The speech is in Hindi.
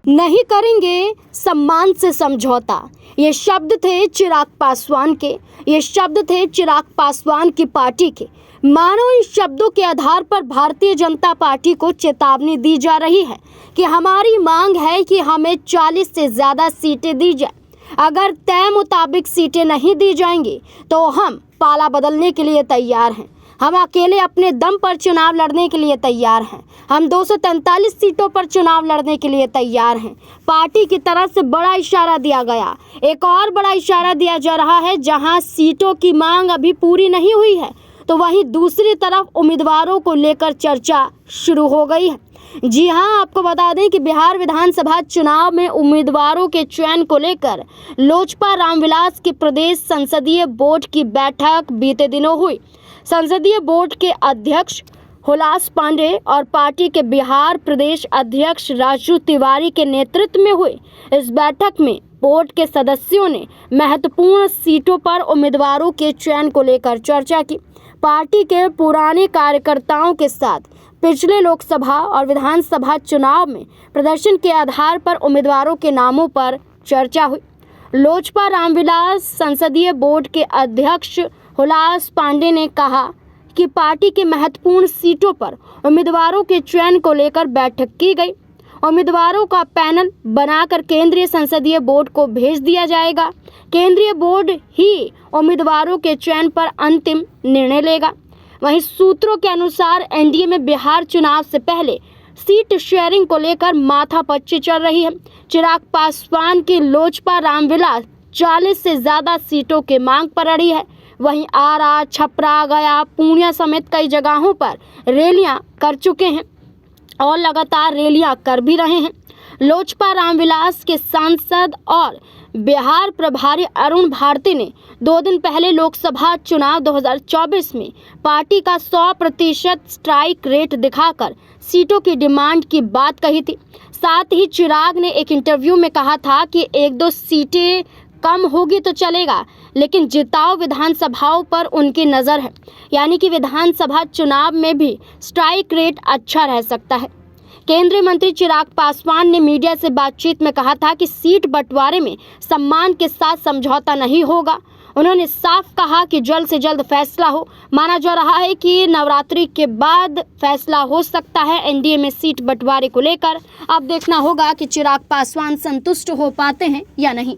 नहीं करेंगे सम्मान से समझौता। ये शब्द थे चिराग पासवान के, ये शब्द थे चिराग पासवान की पार्टी के। मानो इन शब्दों के आधार पर भारतीय जनता पार्टी को चेतावनी दी जा रही है कि हमारी मांग है कि हमें 40 से ज़्यादा सीटें दी जाए। अगर तय मुताबिक सीटें नहीं दी जाएंगी तो हम पाला बदलने के लिए तैयार हैं। हम अकेले अपने दम पर चुनाव लड़ने के लिए तैयार हैं। हम 243 सीटों पर चुनाव लड़ने के लिए तैयार हैं। पार्टी की तरफ से बड़ा इशारा दिया गया। एक और बड़ा इशारा दिया जा रहा है, जहां सीटों की मांग अभी पूरी नहीं हुई है तो वहीं दूसरी तरफ उम्मीदवारों को लेकर चर्चा शुरू हो गई है। जी हां, आपको बता दें कि बिहार विधानसभा चुनाव में उम्मीदवारों के चयन को लेकर लोजपा रामविलास की प्रदेश संसदीय बोर्ड की बैठक बीते दिनों हुई। संसदीय बोर्ड के अध्यक्ष हुलास पांडे और पार्टी के बिहार प्रदेश अध्यक्ष राजू तिवारी के नेतृत्व में हुई इस बैठक में बोर्ड के सदस्यों ने महत्वपूर्ण सीटों पर उम्मीदवारों के चयन को लेकर चर्चा की। पार्टी के पुराने कार्यकर्ताओं के साथ पिछले लोकसभा और विधानसभा चुनाव में प्रदर्शन के आधार पर उम्मीदवारों के नामों पर चर्चा हुई। लोजपा रामविलास संसदीय बोर्ड के अध्यक्ष हुलास पांडे ने कहा कि पार्टी के महत्वपूर्ण सीटों पर उम्मीदवारों के चयन को लेकर बैठक की गई। उम्मीदवारों का पैनल बनाकर केंद्रीय संसदीय बोर्ड को भेज दिया जाएगा। केंद्रीय बोर्ड ही उम्मीदवारों के चयन पर अंतिम निर्णय लेगा। वहीं सूत्रों के अनुसार एनडीए में बिहार चुनाव से पहले सीट शेयरिंग को लेकर माथापच्ची चल रही है। चिराग पासवान की लोजपा रामविलास 40 से ज़्यादा सीटों की मांग पर अड़ी है। वहीं आरा, छपरा, गया, पूर्णिया समेत कई जगहों पर रैलियां कर चुके हैं और लगातार रैलियां कर भी रहे हैं। लोजपा रामविलास के सांसद और बिहार प्रभारी अरुण भारती ने 2 दिन पहले लोकसभा चुनाव 2024 में पार्टी का 100% स्ट्राइक रेट दिखाकर सीटों की डिमांड की बात कही थी। साथ ही चिराग ने एक इंटरव्यू में कहा था कि 1-2 सीटें कम होगी तो चलेगा, लेकिन जिताऊ विधानसभाओं पर उनकी नज़र है। यानी कि विधानसभा चुनाव में भी स्ट्राइक रेट अच्छा रह सकता है। केंद्रीय मंत्री चिराग पासवान ने मीडिया से बातचीत में कहा था कि सीट बंटवारे में सम्मान के साथ समझौता नहीं होगा। उन्होंने साफ कहा कि जल्द से जल्द फैसला हो। माना जा रहा है कि नवरात्रि के बाद फैसला हो सकता है एनडीए में सीट बंटवारे को लेकर। अब देखना होगा कि चिराग पासवान संतुष्ट हो पाते हैं या नहीं।